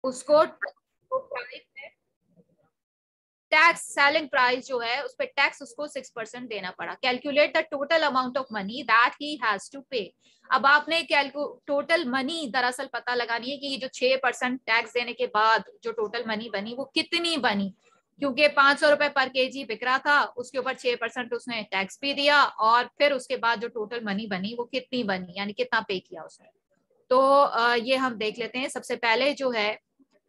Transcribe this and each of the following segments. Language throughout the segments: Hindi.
उसको प्राइस है, टैक्स सेलिंग प्राइस जो है उस पर टैक्स उसको 6% देना पड़ा। Calculate the total amount of money that he has to pay. अब आपने टोटल मनी दरअसल पता लगानी है कि ये जो 6% टैक्स देने के बाद जो टोटल मनी बनी वो कितनी बनी, क्योंकि 500 रुपए पर केजी बिक रहा था, उसके ऊपर 6% उसने टैक्स भी दिया, और फिर उसके बाद जो टोटल मनी बनी वो कितनी बनी, यानी कितना पे किया उसने। तो ये हम देख लेते हैं। सबसे पहले जो है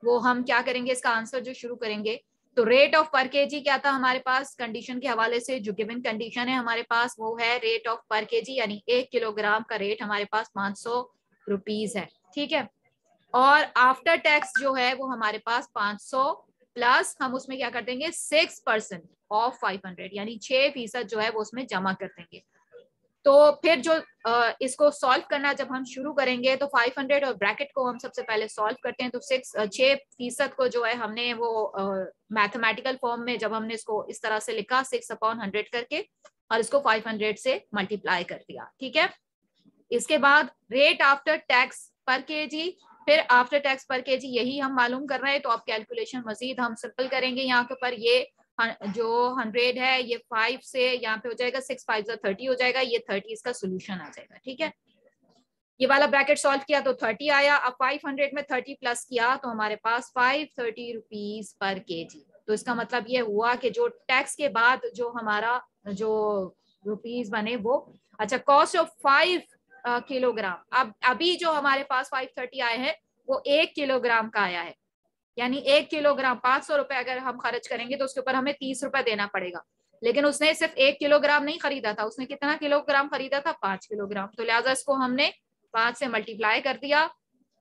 वो हम क्या करेंगे, इसका आंसर जो शुरू करेंगे, तो रेट ऑफ पर केजी क्या था हमारे पास कंडीशन के हवाले से, जो गिवन कंडीशन है हमारे पास वो है रेट ऑफ पर केजी, यानी 1 किलोग्राम का रेट हमारे पास 500 रुपीज है, ठीक है। और आफ्टर टैक्स जो है वो हमारे पास 500 प्लस हम उसमें क्या कर देंगे 6% ऑफ 500, यानी 6% जो है वो उसमें जमा कर देंगे। तो फिर जो इसको सॉल्व करना जब हम शुरू करेंगे तो 500 और ब्रैकेट को हम सबसे पहले सॉल्व करते हैं। तो 6% को जो है हमने वो मैथमेटिकल फॉर्म में जब हमने इसको इस तरह से लिखा 6/100 करके, और इसको 500 से मल्टीप्लाई कर दिया, ठीक है। इसके बाद रेट आफ्टर टैक्स पर केजी, फिर आफ्टर टैक्स पर केजी यही हम मालूम कर रहे हैं, तो अब कैलकुलेशन मजीद हम सिंपल करेंगे। यहाँ के ऊपर ये जो 100 है ये 5 से यहाँ पे हो जाएगा 6 5 30 हो जाएगा, ये 30 इसका सोल्यूशन आ जाएगा, ठीक है। ये वाला ब्रैकेट सॉल्व किया तो 30 आया। अब 500 में 30 प्लस किया तो हमारे पास 530 रुपीज पर केजी। तो इसका मतलब ये हुआ कि जो टैक्स के बाद जो हमारा जो रुपीज बने वो, अच्छा कॉस्ट ऑफ 5 किलोग्राम, अब अभी जो हमारे पास 530 आए हैं वो 1 किलोग्राम का आया है, यानी 1 किलोग्राम 500 रुपए अगर हम खर्च करेंगे तो उसके ऊपर हमें 30 रुपए देना पड़ेगा। लेकिन उसने सिर्फ 1 किलोग्राम नहीं खरीदा था, उसने कितना किलोग्राम खरीदा था 5 किलोग्राम, तो लिहाजा इसको हमने 5 से मल्टीप्लाई कर दिया।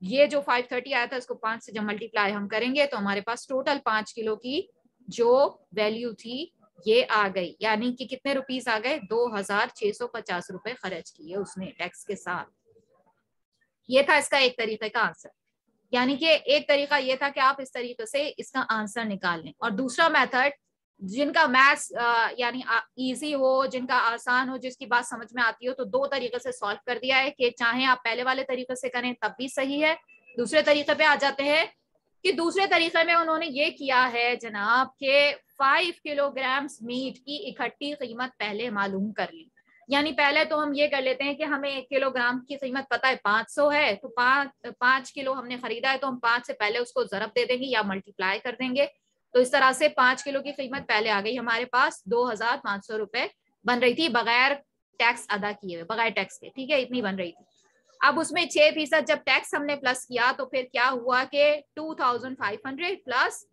ये जो 530 आया था इसको 5 से जब मल्टीप्लाई हम करेंगे तो हमारे पास टोटल 5 किलो की जो वैल्यू थी ये आ गई, यानी कि कितने रुपीस आ गए 2650 रुपए खर्च किए उसने टैक्स के साथ। ये था इसका एक तरीके का आंसर, यानी कि एक तरीका ये था कि आप इस तरीके से इसका आंसर निकाल लें। और दूसरा मेथड जिनका मैथ्स यानी इजी हो, जिनका आसान हो, जिसकी बात समझ में आती हो, तो दो तरीके से सॉल्व कर दिया है कि चाहे आप पहले वाले तरीके से करें तब भी सही है। दूसरे तरीके पे आ जाते हैं कि दूसरे तरीके में उन्होंने ये किया है जनाब के 5 किलोग्राम मीट की इकट्ठी कीमत पहले मालूम कर ली। यानी पहले तो हम ये कर लेते हैं कि हमें 1 किलोग्राम की कीमत पता है 500 है, तो 5 किलो हमने खरीदा है तो हम 5 से पहले उसको जरब दे देंगे या मल्टीप्लाई कर देंगे। तो इस तरह से 5 किलो की कीमत पहले आ गई हमारे पास, 2500 रुपए बन रही थी बगैर टैक्स अदा किए हुए, बगैर टैक्स के, ठीक है, इतनी बन रही थी। अब उसमें 6% जब टैक्स हमने प्लस किया तो फिर क्या हुआ कि 2500 प्लस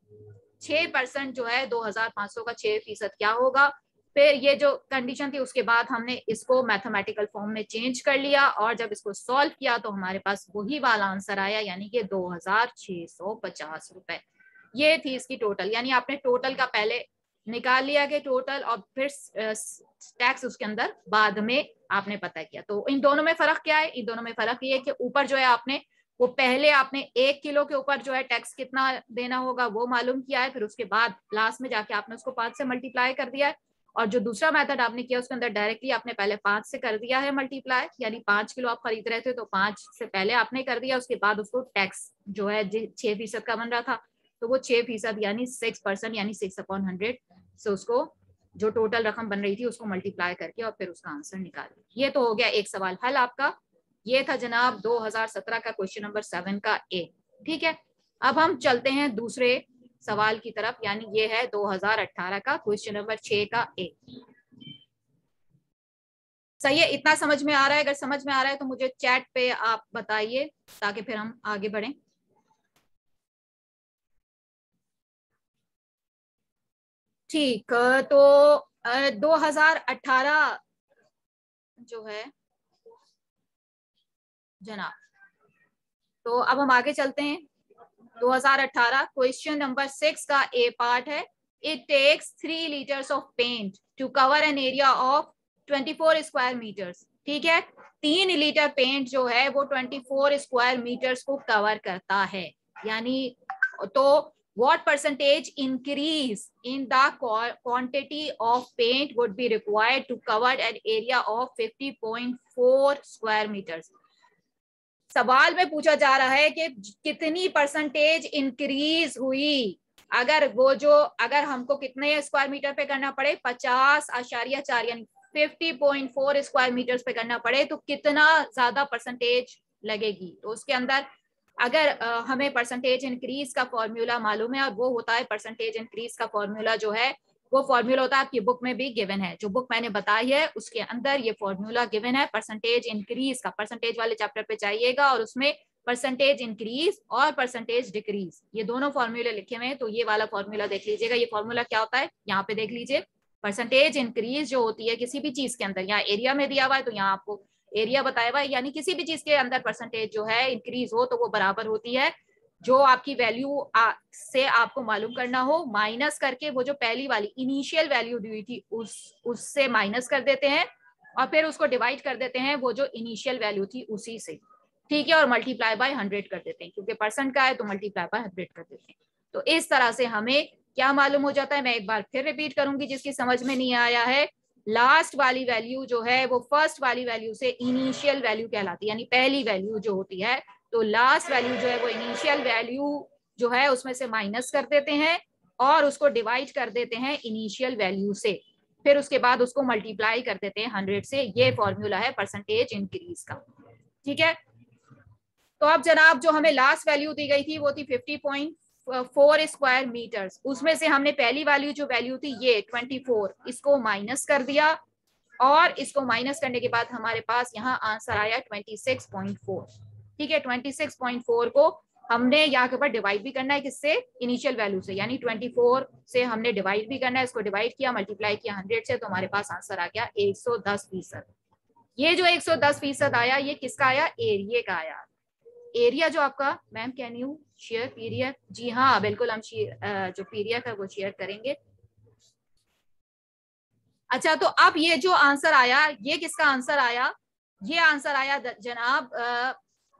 6% जो है 2500 का 6% क्या होगा। फिर ये जो कंडीशन थी उसके बाद हमने इसको मैथमेटिकल फॉर्म में चेंज कर लिया, और जब इसको सॉल्व किया तो हमारे पास वही वाला आंसर आया, यानी कि 2650 रुपए। ये थी इसकी टोटल, यानी आपने टोटल का पहले निकाल लिया कि टोटल, और फिर टैक्स उसके अंदर बाद में आपने पता किया। तो इन दोनों में फर्क क्या है, इन दोनों में फर्क ये है कि ऊपर जो है आपने वो पहले आपने 1 किलो के ऊपर जो है टैक्स कितना देना होगा वो मालूम किया है, फिर उसके बाद लास्ट में जाके आपने उसको 5 से मल्टीप्लाई कर दिया है। और जो दूसरा मेथड आपने किया उसके अंदर डायरेक्टली आपने पहले 5 से कर दिया है मल्टीप्लाई, यानी 5 किलो आप खरीद रहे थे तो 5 से पहले आपने कर दिया, उसके बाद उसको टैक्स जो है 6% का बन रहा था तो वो 6% यानी 6% यानी 6/100 से उसको जो टोटल रकम बन रही थी उसको मल्टीप्लाई करके और फिर उसका आंसर निकाल। ये तो हो गया एक सवाल हल आपका। ये था जनाब 2017 का क्वेश्चन नंबर 7 का ए, ठीक है। अब हम चलते हैं दूसरे सवाल की तरफ, यानी ये है 2018 का क्वेश्चन नंबर 6 का ए। सही है, इतना समझ में आ रहा है? अगर समझ में आ रहा है तो मुझे चैट पे आप बताइए ताकि फिर हम आगे बढ़ें। ठीक, तो 2018 जो है जनाब, तो अब हम आगे चलते हैं। 2018 क्वेश्चन नंबर 6 का ए पार्ट है। It takes 3 litres of paint to cover an area of 24 square metres, ठीक है। 3 लीटर पेंट जो है वो 24 स्क्वायर मीटर्स को कवर करता है, यानी तो what percentage increase in the quantity of paint would be required to cover an area of 50.4 square meters। सवाल में पूछा जा रहा है कि कितनी परसेंटेज इंक्रीज हुई। अगर हमको कितने स्क्वायर मीटर पे करना पड़े, 50.4 यानी 50.4 स्क्वायर मीटर्स पे करना पड़े तो कितना ज्यादा परसेंटेज लगेगी। तो उसके अंदर अगर हमें परसेंटेज इंक्रीज का फॉर्मूला मालूम है, और वो होता है परसेंटेज इंक्रीज का फॉर्मूला जो है वो फॉर्मूला होता है, आपकी बुक में भी गिवन है, जो बुक मैंने बताई है उसके अंदर ये फॉर्मूला गिवन है परसेंटेज इंक्रीज का। परसेंटेज वाले चैप्टर पे जाइएगा और उसमें परसेंटेज इंक्रीज और परसेंटेज डिक्रीज ये दोनों फॉर्मूले लिखे हुए हैं। तो ये वाला फॉर्मूला देख लीजिएगा। ये फॉर्मूला क्या होता है यहाँ पे देख लीजिए। परसेंटेज इंक्रीज जो होती है किसी भी चीज के अंदर, यहाँ एरिया में दिया हुआ है तो यहाँ आपको एरिया बताया हुआ है, यानी किसी भी चीज के अंदर परसेंटेज जो है इंक्रीज हो तो वो बराबर होती है जो आपकी वैल्यू से आपको मालूम करना हो माइनस करके वो जो पहली वाली इनिशियल वैल्यू दी हुई थी उससे माइनस कर देते हैं और फिर उसको डिवाइड कर देते हैं वो जो इनिशियल वैल्यू थी उसी से, ठीक है, और मल्टीप्लाई बाय 100 कर देते हैं, क्योंकि परसेंट का है तो मल्टीप्लाई बाय 100 कर देते हैं। तो इस तरह से हमें क्या मालूम हो जाता है, मैं एक बार फिर रिपीट करूंगी जिसकी समझ में नहीं आया है। लास्ट वाली वैल्यू जो है वो फर्स्ट वाली वैल्यू से इनिशियल वैल्यू कहलाती है, यानी पहली वैल्यू जो होती है, तो लास्ट वैल्यू जो है वो इनिशियल वैल्यू जो है उसमें से माइनस कर देते हैं और उसको डिवाइड कर देते हैं इनिशियल वैल्यू से, फिर उसके बाद उसको मल्टीप्लाई कर देते हैं 100 से। ये फॉर्मूला है परसेंटेज इंक्रीज का, ठीक है। तो अब जनाब जो हमें लास्ट वैल्यू दी गई थी वो थी 50.4 स्क्वायर मीटर्स, उसमें से हमने पहली वैल्यू जो वैल्यू थी ये 24 इसको माइनस कर दिया और इसको माइनस करने के बाद हमारे पास यहाँ आंसर आया 26.4, ठीक है। 26.4 को हमने यहाँ के ऊपर डिवाइड भी करना है किससे, इनिशियल वैल्यू से, यानी 24 से हमने डिवाइड भी करना है, इसको डिवाइड किया मल्टीप्लाई किया 100 से, तो हमारे पास आंसर आ गया 110%। ये जो 110% आया ये किसका आया, एरिया का आया। एरिया जो आपका, ma'am can you share period, जी हाँ बिल्कुल हम जो पीरियड है वो शेयर करेंगे। अच्छा तो अब ये जो आंसर आया ये किसका आंसर आया, ये आंसर आया जनाब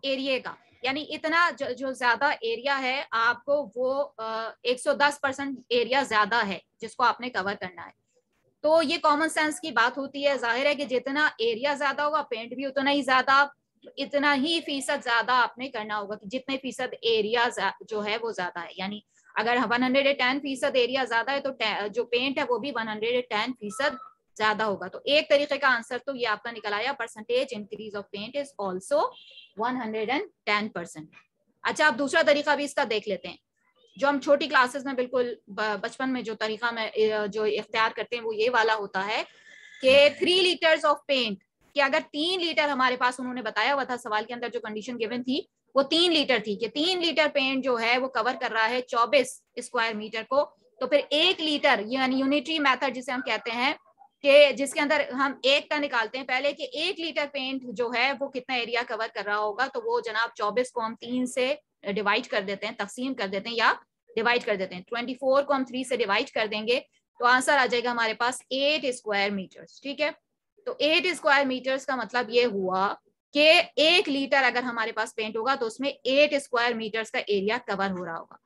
एरिया का, यानी इतना जो ज्यादा एरिया है आपको वो 110% एरिया ज्यादा है जिसको आपने कवर करना है। तो ये कॉमन सेंस की बात होती है, जाहिर है कि जितना एरिया ज्यादा होगा पेंट भी उतना ही ज्यादा, इतना ही फीसद ज्यादा आपने करना होगा कि जितने फीसद एरिया जो है वो ज्यादा है, यानी अगर 110% एरिया ज्यादा है तो जो पेंट है वो भी 110% ज्यादा होगा। तो एक तरीके का आंसर तो ये आपका निकल आया, percentage increase of paint is also 110%। अच्छा अब दूसरा तरीका भी इसका देख लेते हैं, जो हम छोटी क्लासेस में बिल्कुल बचपन में जो तरीका में जो इख्तियार करते हैं वो ये वाला होता है कि 3 लीटर्स ऑफ पेंट, कि अगर 3 लीटर हमारे पास, उन्होंने बताया हुआ था सवाल के अंदर जो कंडीशन गिवन थी वो 3 लीटर थी कि 3 लीटर पेंट जो है वो कवर कर रहा है 24 स्क्वायर मीटर को, तो फिर 1 लीटर यानी यूनिटरी मेथड जिसे हम कहते हैं कि जिसके अंदर हम एक का निकालते हैं पहले कि 1 लीटर पेंट जो है वो कितना एरिया कवर कर रहा होगा, तो वो जनाब 24 को हम 3 से डिवाइड कर देते हैं, तकसीम कर देते हैं या डिवाइड कर देते हैं। 24 को हम 3 से डिवाइड कर देंगे तो आंसर आ जाएगा हमारे पास 8 स्क्वायर मीटर्स, ठीक है। तो 8 स्क्वायर मीटर्स का मतलब ये हुआ कि 1 लीटर अगर हमारे पास पेंट होगा तो उसमें 8 स्क्वायर मीटर्स का एरिया कवर हो रहा होगा।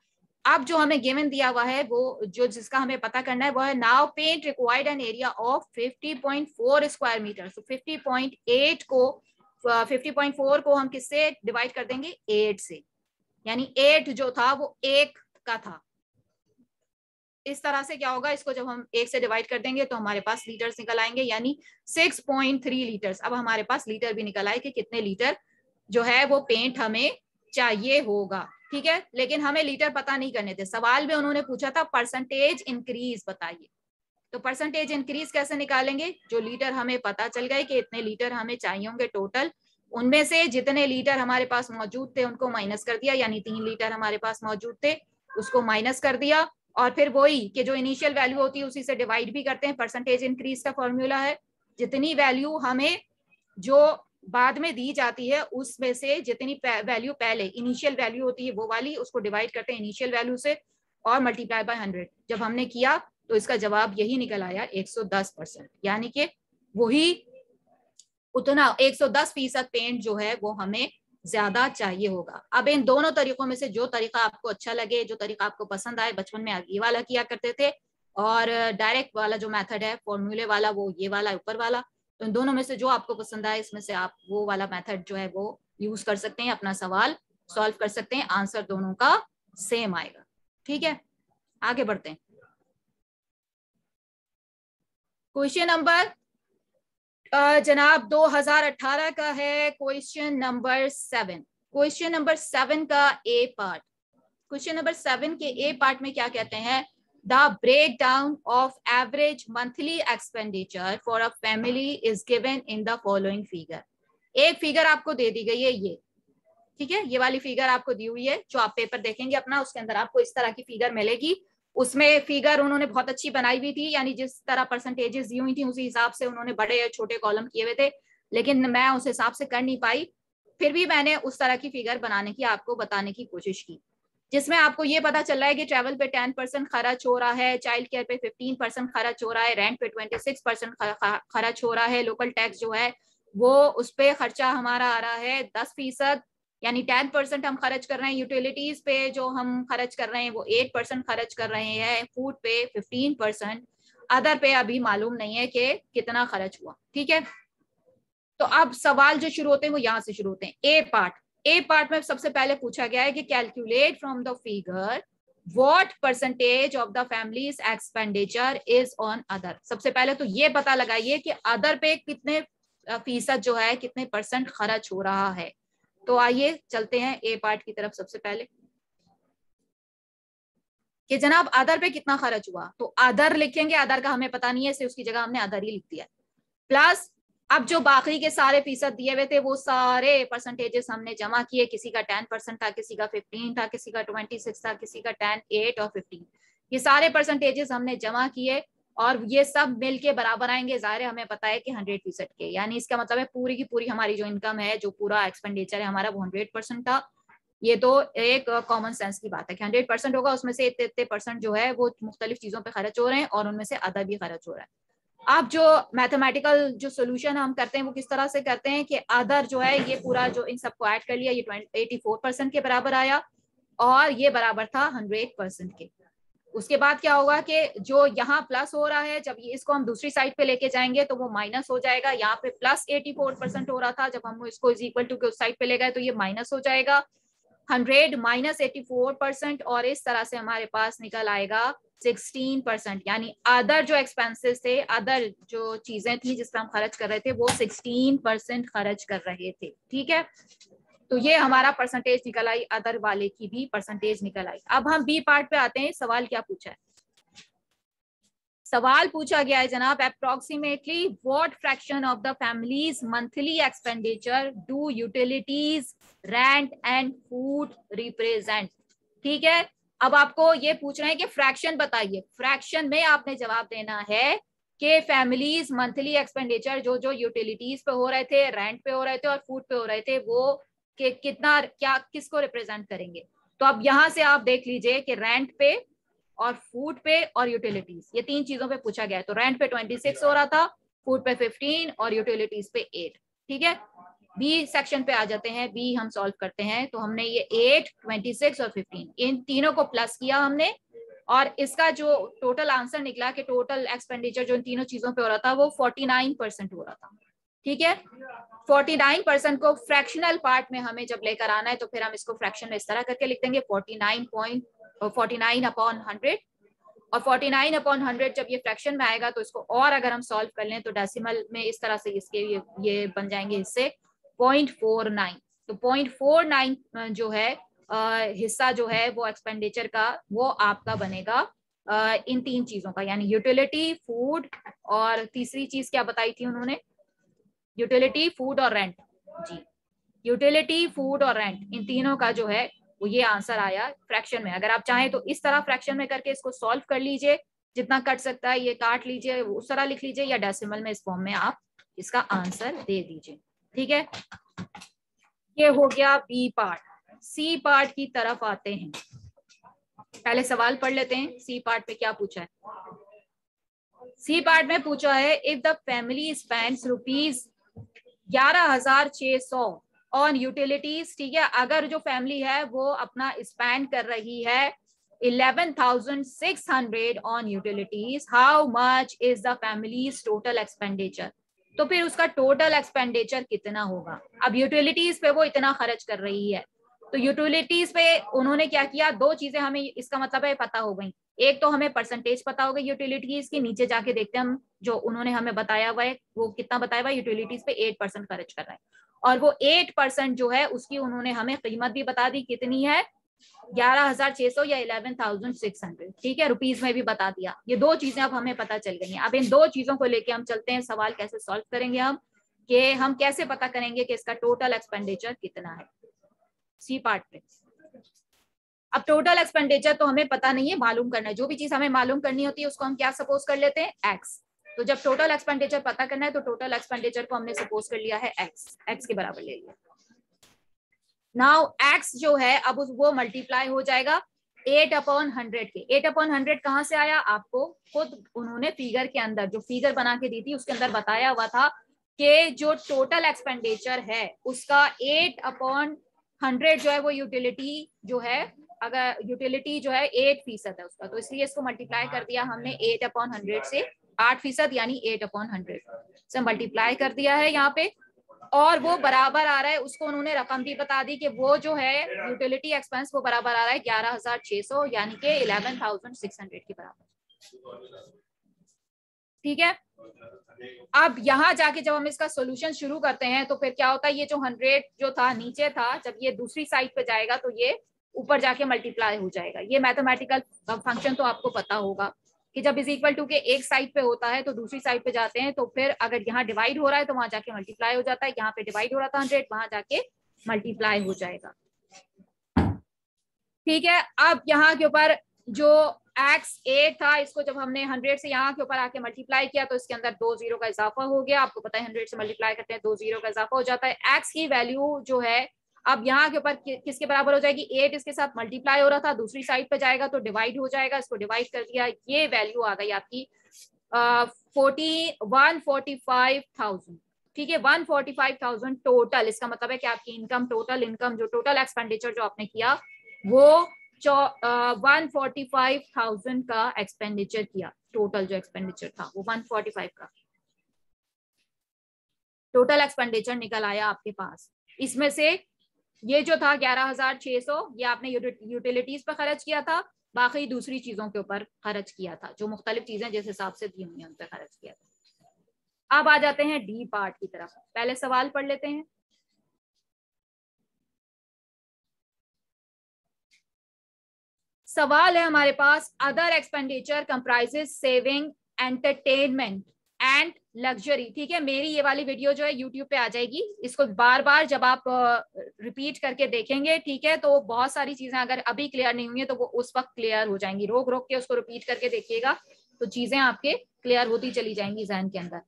अब जो हमें गिवन दिया हुआ है वो जो जिसका हमें पता करना है वो है now paint required an area of 50.4 square metre. तो 50.4 को हम किससे डिवाइड कर देंगे, 8 से, यानी 8 जो था वो 1 का था। इस तरह से क्या होगा, इसको जब हम 1 से डिवाइड कर देंगे तो हमारे पास लीटर्स निकल आएंगे, यानी 6.3 लीटर्स। अब हमारे पास लीटर भी निकल आए कि कितने लीटर जो है वो पेंट हमें चाहिए होगा, ठीक है। लेकिन हमें लीटर पता नहीं करने थे, सवाल में उन्होंने पूछा था परसेंटेज इंक्रीज बताइए। तो परसेंटेज इंक्रीज कैसे निकालेंगे, जो लीटर हमें पता चल गए कि इतने लीटर हमें चाहिए होंगे टोटल, उनमें से जितने लीटर हमारे पास मौजूद थे उनको माइनस कर दिया, यानी 3 लीटर हमारे पास मौजूद थे उसको माइनस कर दिया, और फिर वही कि जो इनिशियल वैल्यू होती है उसी से डिवाइड भी करते हैं। परसेंटेज इंक्रीज का फॉर्मूला है जितनी वैल्यू हमें जो बाद में दी जाती है उसमें से जितनी वैल्यू पहले इनिशियल वैल्यू होती है वो वाली उसको डिवाइड करते हैं इनिशियल वैल्यू से और मल्टीप्लाई बाय 100। जब हमने किया तो इसका जवाब यही निकल आया 110%, यानी कि वही उतना 110% पेंट जो है वो हमें ज्यादा चाहिए होगा। अब इन दोनों तरीकों में से जो तरीका आपको अच्छा लगे, जो तरीका आपको पसंद आए, बचपन में ये वाला किया करते थे और डायरेक्ट वाला जो मेथड है फॉर्मूले वाला वो ये वाला ऊपर वाला, तो इन दोनों में से जो आपको पसंद आए इसमें से आप वो वाला मेथड जो है वो यूज कर सकते हैं, अपना सवाल सॉल्व कर सकते हैं, आंसर दोनों का सेम आएगा। ठीक है, आगे बढ़ते हैं। क्वेश्चन नंबर जनाब 2018 का है, क्वेश्चन नंबर 7। क्वेश्चन नंबर 7 का ए पार्ट, क्वेश्चन नंबर 7 के ए पार्ट में क्या कहते हैं, the breakdown of average monthly expenditure for a family is given in the following figure. एक फिगर आपको दे दी गई है ये, ठीक है, ये वाली फिगर आपको दी हुई है, जो आप पेपर देखेंगे अपना उसके अंदर आपको इस तरह की फिगर मिलेगी। उसमें फिगर उन्होंने बहुत अच्छी बनाई हुई थी, यानी जिस तरह परसेंटेजेस दी हुई थी उसी हिसाब से उन्होंने बड़े या छोटे कॉलम किए हुए थे, लेकिन मैं उस हिसाब से कर नहीं पाई। फिर भी मैंने उस तरह की फिगर बनाने की आपको बताने की कोशिश की, जिसमें आपको ये पता चल रहा है कि ट्रैवल पे 10% खर्च हो रहा है, चाइल्ड केयर पे 15% खर्च हो रहा है, रेंट पे 26% खर्च हो रहा है, लोकल टैक्स जो है वो उस पर खर्चा हमारा आ रहा है 10%, यानी 10% हम खर्च कर रहे हैं। यूटिलिटीज पे जो हम खर्च कर रहे हैं वो 8% खर्च कर रहे हैं, फूड पे 15%, अदर पे अभी मालूम नहीं है कि कितना खर्च हुआ। ठीक है, तो अब सवाल जो शुरू होते हैं वो यहाँ से शुरू होते हैं। ए पार्ट, ए पार्ट में सबसे पहले पूछा गया है कि calculate from the figure what percentage of the families expenditure is on other. सबसे पहले तो ये पता लगाइए कि अदर पे कितने फीसद जो है, कितने परसेंट खर्च हो रहा है। तो आइए चलते हैं ए पार्ट की तरफ। सबसे पहले कि जनाब अदर पे कितना खर्च हुआ, तो अदर लिखेंगे, अदर का हमें पता नहीं है इसलिए उसकी जगह हमने अदर ही लिख दिया, प्लस अब जो बाकी के सारे फीसद दिए हुए थे वो सारे परसेंटेजेस हमने जमा किए, किसी का 10% था, किसी का 15 था, किसी का 26 था, किसी का 10, 8 और 15, ये सारे परसेंटेजेस हमने जमा किए और ये सब मिलके बराबर आएंगे। जाहिर है हमें पता है कि 100% के, यानी इसका मतलब है पूरी की पूरी हमारी जो इनकम है, जो पूरा एक्सपेंडिचर है हमारा वो 100% था। ये तो एक कॉमन सेंस की बात है कि 100% होगा, उसमें से इतने परसेंट जो है वो मुख्तलिफ चीजों पे खर्च हो रहे हैं और उनमें से आधा भी खर्च हो रहा है। अब जो मैथमेटिकल जो सोल्यूशन हम करते हैं वो किस तरह से करते हैं कि अदर जो है ये पूरा जो इन सबको ऐड कर लिया, ये 84% के बराबर आया और ये बराबर था 100% के। उसके बाद क्या होगा कि जो यहाँ प्लस हो रहा है, जब ये इसको हम दूसरी साइड पे लेके जाएंगे तो वो माइनस हो जाएगा। यहाँ पे प्लस 84% हो रहा था, जब हम इसको इज इक्वल टू के उस साइड पे ले गए तो ये माइनस हो जाएगा 100 माइनस 84%, और इस तरह से हमारे पास निकल आएगा 16%। यानी अदर जो एक्सपेंसेस थे, अदर जो चीजें थी जिस पर हम खर्च कर रहे थे वो 16% खर्च कर रहे थे। ठीक है, तो ये हमारा परसेंटेज निकल आई, अदर वाले की भी परसेंटेज निकल आई। अब हम बी पार्ट पे आते हैं। सवाल क्या पूछा है, सवाल पूछा गया है जनाब approximately what fraction of the families monthly expenditure do utilities, rent and food represent. ठीक है, अब आपको ये पूछ रहे हैं कि फ्रैक्शन बताइए, फ्रैक्शन में आपने जवाब देना है कि फैमिलीज मंथली एक्सपेंडिचर जो जो यूटिलिटीज पे हो रहे थे, रेंट पे हो रहे थे और फूड पे हो रहे थे, वो कि कितना क्या किसको रिप्रेजेंट करेंगे। तो अब यहां से आप देख लीजिए कि रेंट पे और फूड पे और यूटिलिटीज, ये तीन चीजों पे पूछा गया है। तो रेंट पे 26 हो रहा था, फूड पे 15 और यूटिलिटीज पे 8। ठीक है, बी सेक्शन पे आ जाते हैं, बी हम सॉल्व करते हैं। तो हमने ये 8, 26 और 15 इन तीनों को प्लस किया हमने, और इसका जो टोटल आंसर निकला कि टोटल एक्सपेंडिचर जो इन तीनों चीजों पे हो रहा था वो 49% हो रहा था। ठीक है, 49% को फ्रैक्शनल पार्ट में हमें जब लेकर आना है तो फिर हम इसको फ्रैक्शन में इस तरह करके लिख देंगे 49 अपॉन 100, और 49/100 जब ये फ्रैक्शन में आएगा तो इसको और अगर हम सॉल्व कर लें तो डेसिमल में इस तरह से इसके ये बन जाएंगे हिस्से 0.49। तो 0.49 जो है हिस्सा जो है वो एक्सपेंडिचर का वो आपका बनेगा इन तीन चीजों का, यानी यूटिलिटी, फूड और तीसरी चीज क्या बताई थी उन्होंने, यूटिलिटी, फूड और रेंट। जी, यूटिलिटी, फूड और रेंट, इन तीनों का जो है वो ये आंसर आया फ्रैक्शन में। अगर आप चाहें तो इस तरह फ्रैक्शन में करके इसको सॉल्व कर लीजिए, जितना कट सकता है ये काट लीजिए, उस तरह लिख लीजिए, या डेसिमल में इस फॉर्म में आप इसका आंसर दे दीजिए। ठीक है, ये हो गया बी पार्ट। सी पार्ट की तरफ आते हैं, पहले सवाल पढ़ लेते हैं सी पार्ट पे क्या पूछा है। सी पार्ट में पूछा है if the family spends ₹11,600 on utilities. ठीक है, अगर जो फैमिली है वो अपना स्पेंड कर रही है 11,600 on utilities, how much is the families total expenditure. तो फिर उसका टोटल एक्सपेंडिचर कितना होगा। अब यूटिलिटीज पे वो इतना खर्च कर रही है, तो यूटिलिटीज पे उन्होंने क्या किया, दो चीजें हमें इसका मतलब है पता हो गई। एक तो हमें परसेंटेज पता होगा यूटिलिटीज की, नीचे जाके देखते हैं हम जो उन्होंने हमें बताया हुआ है वो कितना बताया हुआ है, यूटिलिटीज पे 8% खर्च कर रहा है, और वो 8% जो है उसकी उन्होंने हमें कीमत भी बता दी कितनी है, 11,600 या 11,600, ठीक है, रुपीज में भी बता दिया। ये दो चीजें अब हमें पता चल गई हैं। अब इन दो चीजों को लेके हम चलते हैं, सवाल कैसे सॉल्व करेंगे हम, कि हम कैसे पता करेंगे कि इसका टोटल एक्सपेंडिचर कितना है। सी पार्ट पे अब टोटल एक्सपेंडिचर तो हमें पता नहीं है, मालूम करना है। जो भी चीज हमें मालूम करनी होती है उसको हम क्या सपोज कर लेते हैं, एक्स। तो जब टोटल एक्सपेंडिचर पता करना है तो टोटल एक्सपेंडिचर को हमने सपोज कर लिया है एक्स, एक्स के बराबर ले लिया। नाउ एक्स जो है अब वो मल्टीप्लाई हो जाएगा 8/100 के। 8/100 कहां से आया, आपको खुद उन्होंने फिगर के अंदर जो फिगर बना के दी थी उसके अंदर बताया हुआ था कि जो टोटल एक्सपेंडिचर है उसका 8/100 जो है वो यूटिलिटी जो है, अगर यूटिलिटी जो है 8% है उसका, तो इसलिए इसको मल्टीप्लाई कर दिया हमने 8/100 से, 8% यानी 8/100 से मल्टीप्लाई कर दिया है यहाँ पे, और वो बराबर आ रहा है, उसको उन्होंने रकम भी बता दी कि वो जो है यूटिलिटी एक्सपेंस वो बराबर आ रहा है 11,600 यानी कि 11,600 के बराबर, ठीक है। अब यहाँ जाके जब हम इसका सॉल्यूशन शुरू करते हैं तो फिर क्या होता है, ये जो 100 जो था नीचे था, जब ये दूसरी साइड पे जाएगा तो ये ऊपर जाके मल्टीप्लाई हो जाएगा। ये मैथमेटिकल फंक्शन तो आपको पता होगा कि जब इज इक्वल टू के एक साइड पे होता है तो दूसरी साइड पे जाते हैं, तो फिर अगर यहाँ डिवाइड हो रहा है तो वहां जाके मल्टीप्लाई हो जाता है, यहाँ पे डिवाइड हो रहा था 100, वहां जाके मल्टीप्लाई हो जाएगा, ठीक है। अब यहाँ के ऊपर जो x8 था, इसको जब हमने 100 से यहाँ के ऊपर आके मल्टीप्लाई किया तो इसके अंदर 2 जीरो का इजाफा हो गया। आपको पता है 100 से मल्टीप्लाई करते हैं 2 जीरो का इजाफा हो जाता है। x की वैल्यू जो है अब यहाँ के ऊपर किसके बराबर हो जाएगी, 8 इसके साथ मल्टीप्लाई हो रहा था, दूसरी साइड पे जाएगा तो डिवाइड हो जाएगा, इसको डिवाइड कर दिया, ये वैल्यू आ गई आपकी 145,000, ठीक है। 145,000 टोटल, इसका मतलब है कि आपकी इनकम, टोटल इनकम जो टोटल एक्सपेंडिचर जो आपने किया वो 145,000 का एक्सपेंडिचर किया। टोटल जो एक्सपेंडिचर था वो 145 का टोटल एक्सपेंडिचर निकल आया आपके पास। इसमें से ये जो था 11,600 ये आपने यूटिलिटीज पर खर्च किया था, बाकी दूसरी चीजों के ऊपर खर्च किया था, जो मुख्तलिफ चीजें जिस हिसाब से दी हुई हैं उन पर खर्च किया था। अब आ जाते हैं डी पार्ट की तरफ, पहले सवाल पढ़ लेते हैं। सवाल है हमारे पास, other expenditure comprises saving, entertainment and luxury, ठीक है। मेरी ये वाली वीडियो जो है यूट्यूब पे आ जाएगी, इसको बार बार जब आप रिपीट करके देखेंगे, ठीक है, तो बहुत सारी चीजें अगर अभी क्लियर नहीं हुई है तो वो उस वक्त क्लियर हो जाएंगी। रोक रोक के उसको रिपीट करके देखिएगा तो चीजें आपके क्लियर होती चली जाएंगी जहन के अंदर।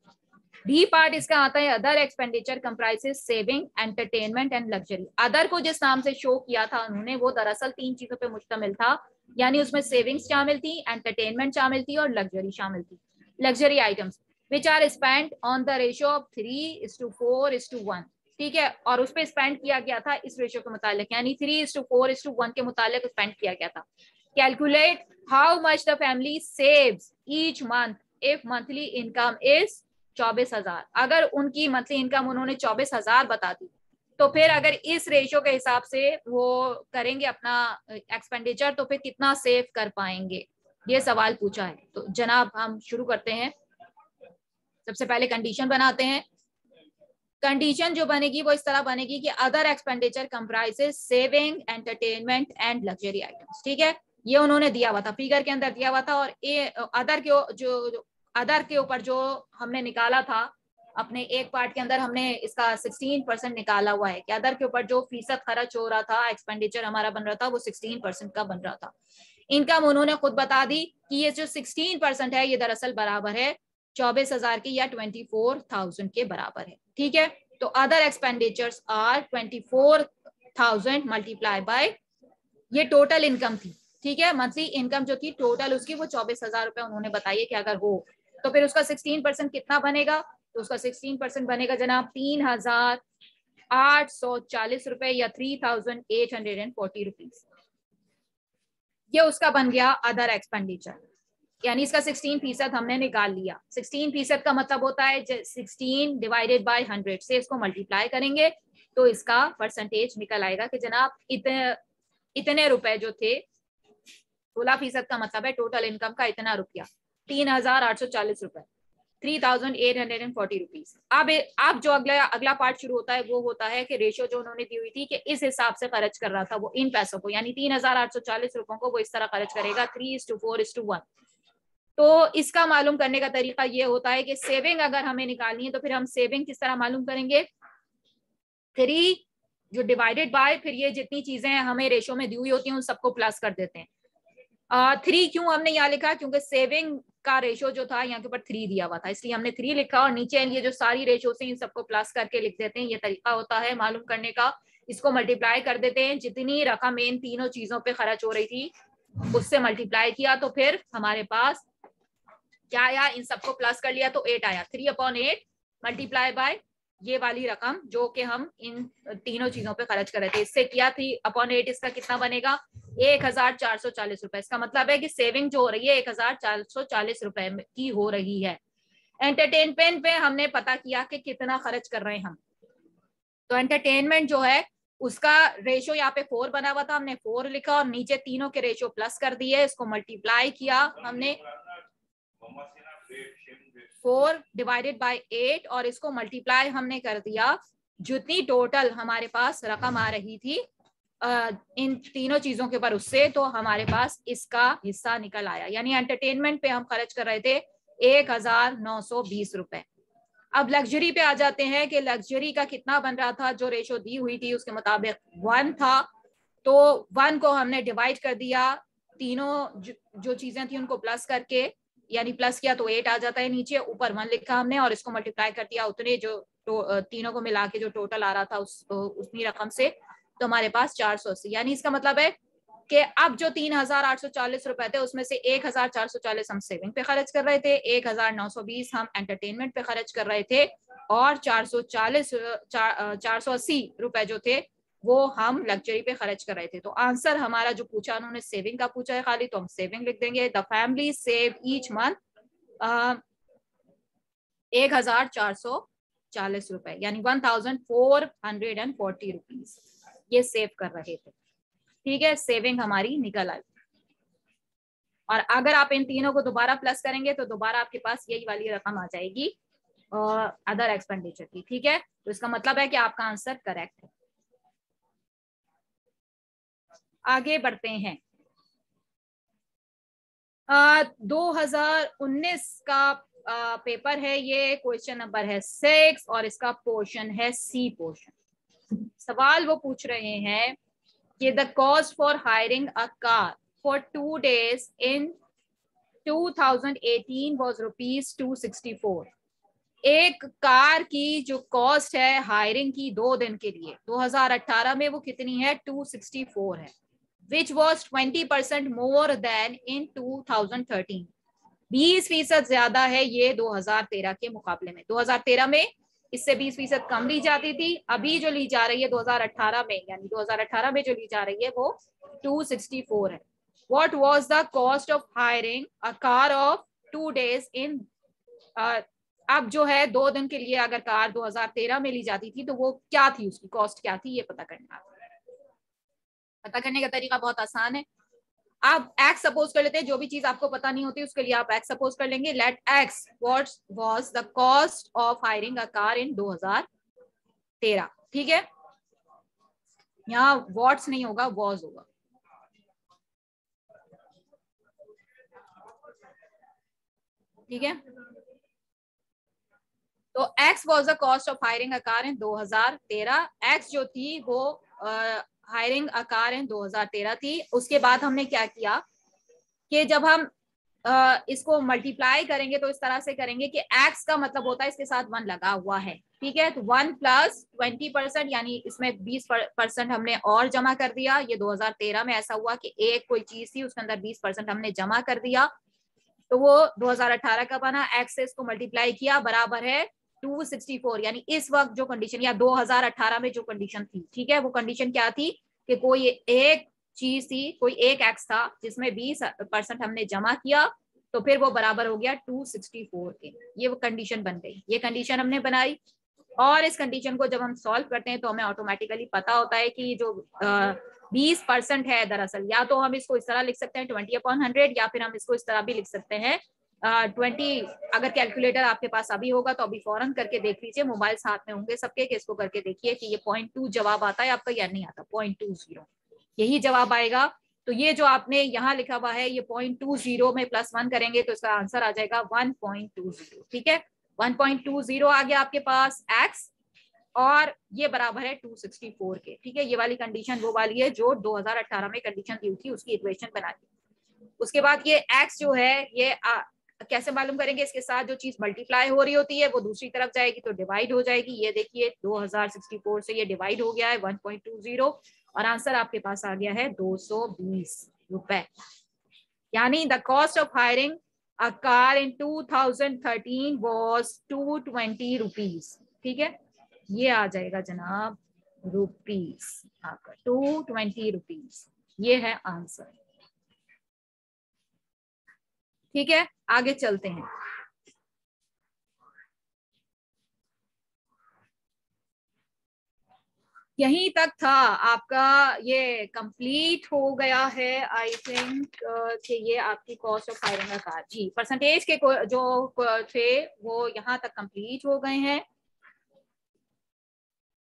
डी पार्ट इसका आता है, other expenditure comprises saving, entertainment and luxury. Other को जिस नाम से शो किया था उन्होंने वो दरअसल 3 चीजों पे मुश्तमिल था, यानी उसमें सेविंग्स शामिल थी, एंटरटेनमेंट शामिल थी और लग्जरी शामिल थी। Luxury items which are spend on the ratio of 3:4:1, ठीक है, और उस पर स्पेंड किया गया था इस रेशियो के मुतालिक, यानी 3:4:1 के मुतालिक स्पेंड किया गया था। Calculate how much the family saves each month if monthly income is 24,000। अगर उनकी मंथली इनकम उन्होंने 24,000 बता दी तो फिर अगर इस रेशियो के हिसाब से वो करेंगे अपना एक्सपेंडिचर तो फिर कितना सेव कर पाएंगे, ये सवाल पूछा है। तो जनाब हम शुरू करते हैं। सबसे पहले कंडीशन बनाते हैं। कंडीशन जो बनेगी वो इस तरह बनेगी कि other expenditure comprises saving, entertainment and luxury items, ठीक है। ये उन्होंने दिया हुआ था, फिगर के अंदर दिया हुआ था, और ये अदर के जो अदर के ऊपर जो हमने निकाला था अपने एक पार्ट के अंदर, हमने इसका 16% निकाला हुआ है कि अदर के ऊपर जो फीसद खर्च हो रहा था, एक्सपेंडिचर हमारा बन रहा था वो 16% का बन रहा था। इनकम उन्होंने खुद बता दी कि ये जो 16% है ये दरअसल बराबर है 24,000 की या 24,000 के बराबर है, ठीक है। तो other expenditures are 24,000 multiply by ये टोटल इनकम थी, ठीक है। मंथली इनकम जो थी टोटल उसकी वो 24,000 रुपए उन्होंने बताइए कि अगर हो तो फिर उसका 16% कितना बनेगा, तो उसका 16% बनेगा जनाब 3,840 रुपए या 3,840 रुपीज। ये उसका बन गया अदर एक्सपेंडिचर। यानी इसका 16% हमने निकाल लिया। 16% का मतलब होता है 16 डिवाइडेड बाय 100 से इसको मल्टीप्लाई करेंगे तो इसका परसेंटेज निकल आएगा कि जनाब इतने रुपए जो थे, 16% का मतलब है टोटल इनकम का इतना रुपया, 3,840 रुपए, 3,840 रुपीज। अब जो अगला पार्ट शुरू होता है वो होता है कि रेशियो जो उन्होंने दी हुई थी कि इस हिसाब से खर्च कर रहा था वो इन पैसों को, यानी 3,840 रुपयों को वो इस तरह खर्च करेगा 3:4:1। तो इसका मालूम करने का तरीका ये होता है कि सेविंग अगर हमें निकालनी है तो फिर हम सेविंग किस तरह मालूम करेंगे, 3 जो डिवाइडेड बाय, फिर ये जितनी चीजें हमें रेशो में दी हुई होती हैं उन सबको प्लस कर देते हैं। 3 क्यों हमने यहाँ लिखा, क्योंकि सेविंग का रेशो जो था यहाँ के ऊपर 3 दिया हुआ था, इसलिए हमने 3 लिखा और नीचे ये जो सारी रेशो से इन सबको प्लस करके लिख देते हैं। ये तरीका होता है मालूम करने का। इसको मल्टीप्लाई कर देते हैं, जितनी रकम इन तीनों चीजों पे खर्च हो रही थी उससे मल्टीप्लाई किया तो फिर हमारे पास क्या आया, इन सबको प्लस कर लिया तो 8 आया। 3/8 मल्टीप्लाई बाय ये वाली रकम जो कि हम इन तीनों चीजों पे खर्च कर रहे थे, इससे किया 3/8, इसका कितना बनेगा 1,440 रुपए। इसका मतलब है कि सेविंग जो हो रही है 1,440 रुपए की हो रही है। एंटरटेनमेंट पे हमने पता किया कि कितना खर्च कर रहे हैं हम, तो एंटरटेनमेंट जो है उसका रेशो यहाँ पे 4 बना हुआ था, हमने 4 लिखा और नीचे तीनों के रेशो प्लस कर दिए, इसको मल्टीप्लाई किया हमने 4 डिवाइडेड बाय 8 और इसको मल्टीप्लाई हमने कर दिया जितनी टोटल हमारे पास रकम आ रही थी इन तीनों चीजों के ऊपर उससे, तो हमारे पास इसका हिस्सा निकल आया। यानी एंटरटेनमेंट पे हम खर्च कर रहे थे 1,920 रुपए। अब लग्जरी पे आ जाते हैं कि लग्जरी का कितना बन रहा था, जो रेशो दी हुई थी उसके मुताबिक 1 था, तो 1 को हमने डिवाइड कर दिया तीनों जो चीजें थी उनको प्लस करके, यानी प्लस किया तो 8 आ जाता है, नीचे ऊपर 1 लिखा हमने और इसको मल्टीप्लाई कर दिया उतने जो तीनों को मिला के जो टोटल आ रहा था उतनी रकम से, तो हमारे पास 480। यानी इसका मतलब है कि अब जो 3,840 रुपए थे उसमें से 1,440 हम सेविंग पे खर्च कर रहे थे, 1,920 हम एंटरटेनमेंट पे खर्च कर रहे थे और 480 रुपए जो थे वो हम लग्जरी पे खर्च कर रहे थे। तो आंसर हमारा जो पूछा उन्होंने सेविंग का पूछा है खाली, तो हम सेविंग लिख देंगे। The family save each month 1,440 रुपए, यानी 1,440 रुपीज ये सेव कर रहे थे। ठीक है, सेविंग हमारी निकल आई। और अगर आप इन तीनों को दोबारा प्लस करेंगे तो दोबारा आपके पास यही वाली रकम आ जाएगी अदर एक्सपेंडिचर की। ठीक है, तो इसका मतलब है कि आपका आंसर करेक्ट है। आगे बढ़ते हैं। 2019 का पेपर है ये, क्वेश्चन नंबर है 6 और इसका पोर्शन है सी पोर्शन। सवाल वो पूछ रहे हैं कि the cost for hiring a car for 2 days in 2018 was ₹264। एक कार की जो कॉस्ट है हायरिंग की 2 दिन के लिए 2018 में वो कितनी है, 264 है, which was 20% more than in 2013। 20% ज्यादा है ये 2013 के मुकाबले में। 2013 में इससे 20% कम ली जाती थी, अभी जो ली जा रही है 2018 में, यानी 2018 में जो ली जा रही है वो 264 है। What was the cost of hiring a car of 2 days in अब जो है 2 दिन के लिए अगर कार 2013 में ली जाती थी तो वो क्या थी, उसकी कॉस्ट क्या थी, ये पता करना। पता करने का तरीका बहुत आसान है। आप एक्स सपोज कर लेते हैं, जो भी चीज आपको पता नहीं होती उसके लिए आप एक्स सपोज कर लेंगे। Let x what was the cost of hiring a car in 2013। ठीक है, यहाँ व्हाट्स नहीं होगा, वॉज होगा। ठीक है, तो x was the cost of hiring a car in 2013। x जो थी वो हायरिंग अ कार इन 2013 थी। उसके बाद हमने क्या किया कि जब हम इसको मल्टीप्लाई करेंगे तो इस तरह से करेंगे कि x का मतलब होता है इसके साथ 1 लगा हुआ है। ठीक है, तो 1 प्लस 20%, यानी इसमें 20% हमने और जमा कर दिया। ये 2013 में ऐसा हुआ कि एक कोई चीज थी उसके अंदर 20% हमने जमा कर दिया, तो वो 2018 का बना। x से इसको मल्टीप्लाई किया, बराबर है 264। यानी इस वक्त जो कंडीशन या 2018 में जो कंडीशन थी, ठीक है, वो कंडीशन क्या थी कि कोई एक चीज थी, कोई एक एक्स था जिसमें 20% हमने जमा किया, तो फिर वो बराबर हो गया 264 के। ये वो कंडीशन बन गई, ये कंडीशन हमने बनाई। और इस कंडीशन को जब हम सॉल्व करते हैं तो हमें ऑटोमेटिकली पता होता है कि जो 20% है दरअसल, या तो हम इसको इस तरह लिख सकते हैं 20/100, या फिर हम इसको इस तरह भी लिख सकते हैं 20। अगर कैलकुलेटर आपके पास अभी होगा तो अभी फौरन करके देख लीजिए, मोबाइल साथ में होंगे सबके, कि इसको करके देखिए कि ये 0.2 जवाब आता है आपका या नहीं आता। 0.20 यही जवाब आएगा। तो ये जो आपने यहाँ लिखा हुआ है, ये 0.20 में +1 करेंगे तो इसका आंसर आ जाएगा 1.20। ठीक है, 1.20 आ गया आपके पास x, और ये बराबर है 264 के। ठीक है, ये वाली कंडीशन वो वाली है जो 2018 में कंडीशन दी थी, उसकी इक्वेशन बना दी। उसके बाद ये x जो है ये कैसे मालूम करेंगे, इसके साथ जो चीज मल्टीप्लाई हो रही होती है वो दूसरी तरफ जाएगी तो डिवाइड हो जाएगी। ये देखिए 2064 से ये डिवाइड हो गया है 1.20, और आंसर आपके पास आ गया है 220 रुपए। यानी the cost of hiring a car in 2013 was 220 rupees. ठीक है, ये आ जाएगा जनाब रुपीज, आपका 220 रुपीज, ये है आंसर। ठीक है, आगे चलते हैं। यहीं तक था आपका, ये कंप्लीट हो गया है आई थिंक कि ये आपकी cost of hiring a car जी, परसेंटेज के जो थे वो यहाँ तक कंप्लीट हो गए हैं।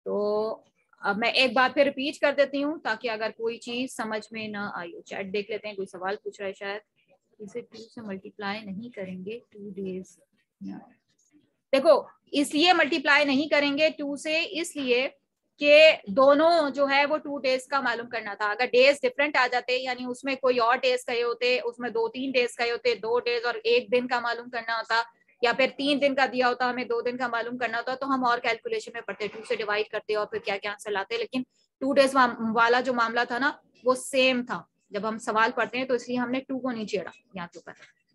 तो अब मैं एक बार फिर रिपीट कर देती हूँ ताकि अगर कोई चीज समझ में ना आई हो। चैट देख लेते हैं, कोई सवाल पूछ रहा है शायद। इसे 2 से मल्टीप्लाई नहीं करेंगे 2 डेज। देखो, इसलिए मल्टीप्लाई नहीं करेंगे 2 से, इसलिए कि दोनों जो है वो 2 डेज का मालूम करना था। अगर डेज डिफरेंट आ जाते, यानी उसमें कोई और डेज कहे होते, उसमें 2-3 डेज कहे होते, 2 डेज और 1 दिन का मालूम करना होता, या फिर 3 दिन का दिया होता, हमें 2 दिन का मालूम करना होता, तो हम और कैलकुलेशन में पढ़ते, 2 से डिवाइड करते और फिर क्या क्या आंसर लाते। लेकिन 2 डेज वाला जो मामला था ना वो सेम था। जब हम सवाल पढ़ते हैं तो इसलिए हमने 2 को नहीं छेड़ा यहाँ के ऊपर।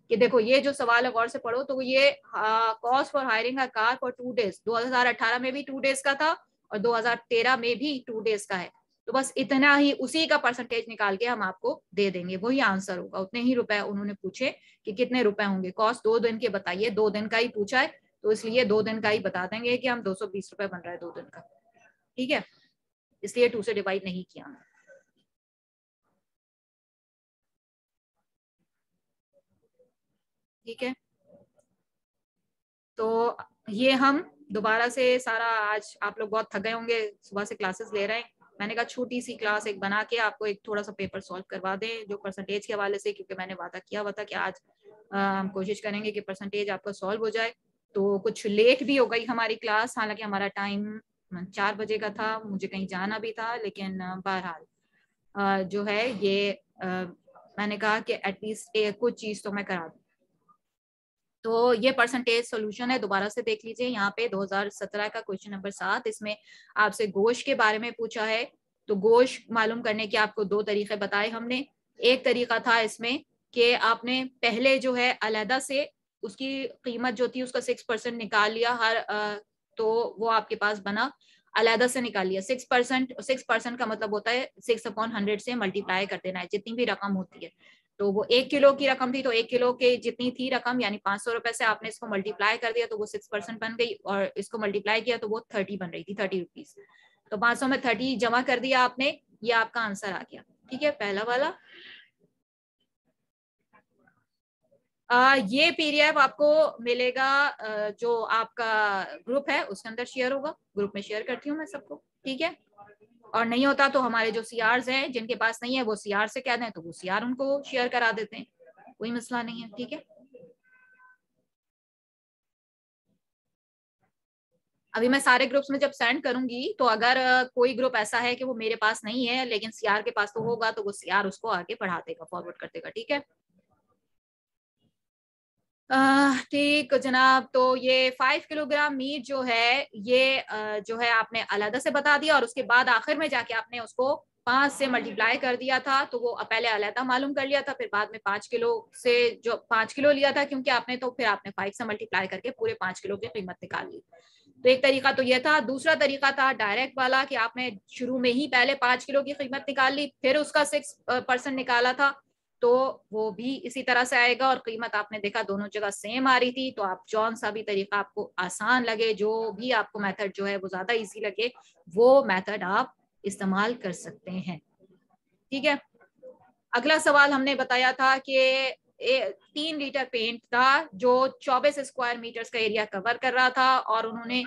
कि देखो ये जो सवाल है गौर से पढ़ो, तो ये cost for hiring a car for 2 days 2018 में भी 2 डेज का था और 2013 में भी 2 डेज का है। तो बस इतना ही, उसी का परसेंटेज निकाल के हम आपको दे देंगे, वही आंसर होगा। उतने ही रुपए उन्होंने पूछे कि कितने रुपए होंगे, कॉस्ट 2 दिन के बताइए, 2 दिन का ही पूछा है तो इसलिए 2 दिन का ही बता देंगे कि हम 220 रुपए बन रहा है 2 दिन का। ठीक है, इसलिए 2 से डिवाइड नहीं किया। ठीक है, तो ये हम दोबारा से सारा, आज आप लोग बहुत थक गए होंगे, सुबह से क्लासेस ले रहे हैं। मैंने कहा छोटी सी क्लास एक बना के आपको एक थोड़ा सा पेपर सॉल्व करवा दें जो परसेंटेज के हवाले से, क्योंकि मैंने वादा किया हुआ था कि आज हम कोशिश करेंगे कि परसेंटेज आपका सॉल्व हो जाए। तो कुछ लेट भी हो गई हमारी क्लास, हालांकि हमारा टाइम 4 बजे का था, मुझे कहीं जाना भी था, लेकिन बहरहाल जो है ये मैंने कहा कि एटलीस्ट कुछ चीज तो मैं करा दूं। तो ये परसेंटेज सॉल्यूशन है, दोबारा से देख लीजिए। यहाँ पे 2017 का क्वेश्चन नंबर 7, इसमें आपसे गोश्त के बारे में पूछा है। तो गोश्त मालूम करने के आपको 2 तरीके बताए हमने। एक तरीका था इसमें कि आपने पहले जो है अलहदा से उसकी कीमत जो थी उसका 6% निकाल लिया हर तो वो आपके पास बना, अलहदा से निकाल लिया 6%। का मतलब होता है 6/100 से मल्टीप्लाई कर देना है जितनी भी रकम होती है। तो वो 1 किलो की रकम थी तो 1 किलो के जितनी थी रकम, यानी 500 रुपए से आपने इसको मल्टीप्लाई कर दिया तो वो 6% बन गई, और इसको मल्टीप्लाई किया तो वो 30 बन रही थी, 30 रुपीज। तो 500 में 30 जमा कर दिया आपने, ये आपका आंसर आ गया। ठीक है, पहला वाला। ये पीडीएफ आपको मिलेगा जो आपका ग्रुप है उसके अंदर शेयर होगा, ग्रुप में शेयर करती हूँ मैं सबको। ठीक है, और नहीं होता तो हमारे जो सीआरस हैं जिनके पास नहीं है वो सीआर से कह दें तो वो सीआर उनको शेयर करा देते हैं, कोई मसला नहीं है। ठीक है, अभी मैं सारे ग्रुप्स में जब सेंड करूंगी तो अगर कोई ग्रुप ऐसा है कि वो मेरे पास नहीं है लेकिन सीआर के पास तो होगा, तो वो सीआर उसको आगे बढ़ा देगा, फॉरवर्ड कर देगा। ठीक है, ठीक जनाब। तो ये 5 किलोग्राम मीट जो है ये जो है आपने अलहदा से बता दिया, और उसके बाद आखिर में जाके आपने उसको 5 से मल्टीप्लाई कर दिया था, तो वो पहले अलहदा मालूम कर लिया था, फिर बाद में 5 किलो से जो 5 किलो लिया था क्योंकि आपने, तो फिर आपने 5 से मल्टीप्लाई करके पूरे 5 किलो की कीमत निकाल ली। तो एक तरीका तो यह था। दूसरा तरीका था डायरेक्ट वाला कि आपने शुरू में ही पहले 5 किलो की कीमत निकाल ली फिर उसका 6% निकाला था, तो वो भी इसी तरह से आएगा, और कीमत आपने देखा दोनों जगह सेम आ रही थी। तो आप जौन सा भी तरीका आपको आसान लगे, जो भी आपको मेथड जो है वो ज्यादा इजी लगे, वो मेथड आप इस्तेमाल कर सकते हैं। ठीक है, अगला सवाल हमने बताया था कि 3 लीटर पेंट था जो 24 स्क्वायर मीटर्स का एरिया कवर कर रहा था, और उन्होंने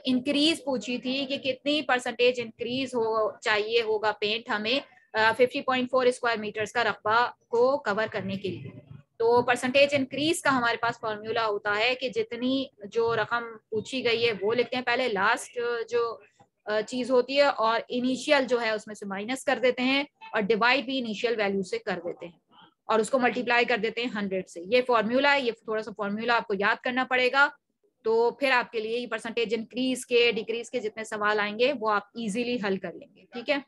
इंक्रीज पूछी थी कि कितनी परसेंटेज इंक्रीज हो चाहिए होगा पेंट हमें 50.4 स्क्वायर मीटर्स का रकबा को कवर करने के लिए। तो परसेंटेज इंक्रीज का हमारे पास फॉर्मूला होता है कि जितनी जो रकम पूछी गई है वो लिखते हैं पहले, लास्ट जो चीज होती है, और इनिशियल जो है उसमें से माइनस कर देते हैं, और डिवाइड भी इनिशियल वैल्यू से कर देते हैं, और उसको मल्टीप्लाई कर देते हैं 100 से। ये फॉर्मूला है, ये थोड़ा सा फॉर्मूला आपको याद करना पड़ेगा। तो फिर आपके लिए ये परसेंटेज इंक्रीज के डिक्रीज के जितने सवाल आएंगे वो आप इजीली हल कर लेंगे। ठीक है,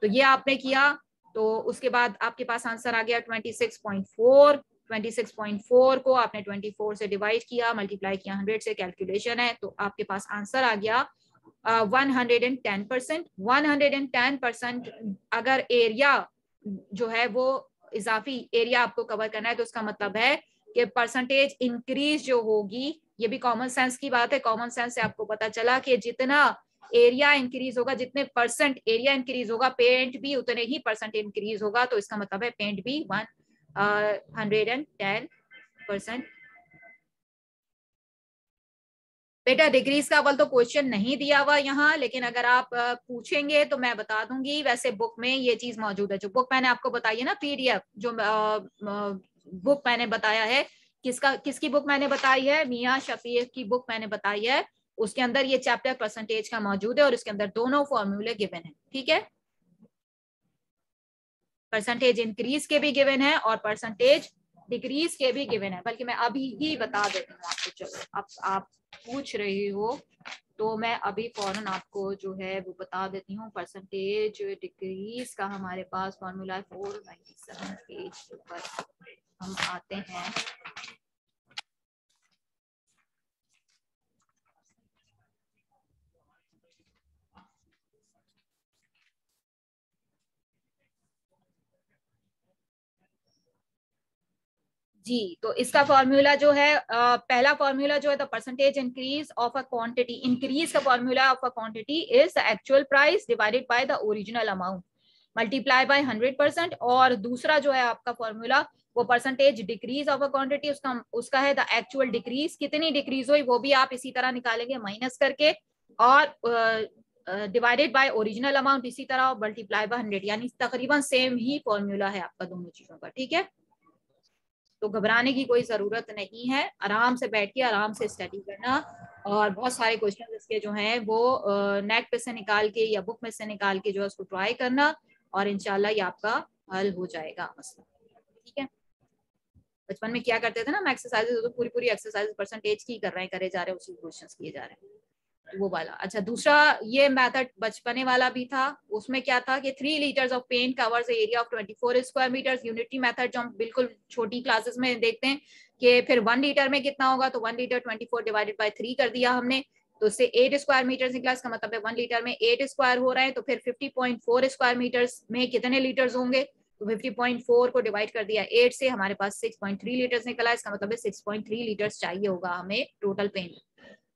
तो ये आपने किया, तो उसके बाद आपके पास आंसर आ गया 26.4। 26.4 को आपने 24 से डिवाइड किया, मल्टीप्लाई किया 100 से, कैलकुलेशन है, तो आपके पास आंसर आ गया 110%। 110% अगर एरिया जो है वो इजाफी एरिया आपको कवर करना है, तो उसका मतलब है कि परसेंटेज इंक्रीज जो होगी, ये भी कॉमन सेंस की बात है, कॉमन सेंस से आपको पता चला कि जितना एरिया इंक्रीज होगा, जितने परसेंट एरिया इंक्रीज होगा, पेंट भी उतने ही परसेंट इंक्रीज होगा। तो इसका मतलब है पेंट भी 110%। बेटा डिग्रीज का अव्वल तो क्वेश्चन नहीं दिया हुआ यहाँ, लेकिन अगर आप पूछेंगे तो मैं बता दूंगी। वैसे बुक में ये चीज मौजूद है, जो बुक मैंने आपको बताई है ना, पीडीएफ जो बुक मैंने बताया है, किसकी बुक मैंने बताई है, मियां शफीक की बुक मैंने बताई है, उसके अंदर ये चैप्टर परसेंटेज का मौजूद है, और इसके अंदर दोनों फॉर्मूले गिवन है। ठीक है, परसेंटेज इंक्रीज के भी गिवन है और परसेंटेज डिक्रीज के भी गिवन है, बल्कि मैं अभी ही बता देती हूँ आपको। चलो, अब आप पूछ रही हो तो मैं अभी फौरन आपको जो है वो बता देती हूँ। परसेंटेज डिक्रीज का हमारे पास फॉर्मूला 497 पेज पर हम आते हैं। जी, तो इसका फॉर्मूला जो है पहला फॉर्मूला जो है, the percentage increase of a quantity, increase का formula of a quantity is the actual price divided by the original amount multiply by 100%। और दूसरा जो है आपका फॉर्मूला, वो percentage decrease of a quantity, उसका है द एक्चुअल डिक्रीज, कितनी डिक्रीज हुई वो भी आप इसी तरह निकालेंगे माइनस करके, और डिवाइडेड बाय ओरिजिनल अमाउंट इसी तरह मल्टीप्लाई बाय 100, यानी तकरीबन सेम ही फॉर्मूला है आपका दोनों चीजों का। ठीक है, तो घबराने की कोई जरूरत नहीं है, आराम से बैठ के आराम से स्टडी करना, और बहुत सारे क्वेश्चन इसके जो हैं वो नेट पे से निकाल के या बुक में से निकाल के जो है उसको ट्राई करना, और इंशाल्लाह ये आपका हल हो जाएगा मसला। ठीक है, बचपन में क्या करते थे ना हम एक्सरसाइजेज, तो पूरी पूरी एक्सरसाइज परसेंटेज की कर रहे हैं, करे जा रहे हैं, उसी क्वेश्चन किए जा रहे हैं, वो वाला। अच्छा, दूसरा ये मेथड बचपने वाला भी था, उसमें क्या था कि 3 litres of paint covers area of 24 square metres. Unity method जो हम बिल्कुल छोटी क्लासेस में देखते हैं कि फिर 1 लीटर में कितना होगा, तो 1 लीटर 24 डिवाइडेड बाय 3 कर दिया हमने, तो उससे 8 स्क्वायर मीटर्स निकला। इसका मतलब है 1 लीटर में 8 स्क्वायर हो रहे हैं, तो फिर 50.4 स्क्वायर मीटर्स में कितने लीटर्स होंगे, तो 50.4 को डिवाइड कर दिया 8 से, हमारे पास 6.3 लीटर्स निकला। इसका मतलब है 6.3 लीटर्स चाहिए होगा हमें टोटल पेंट।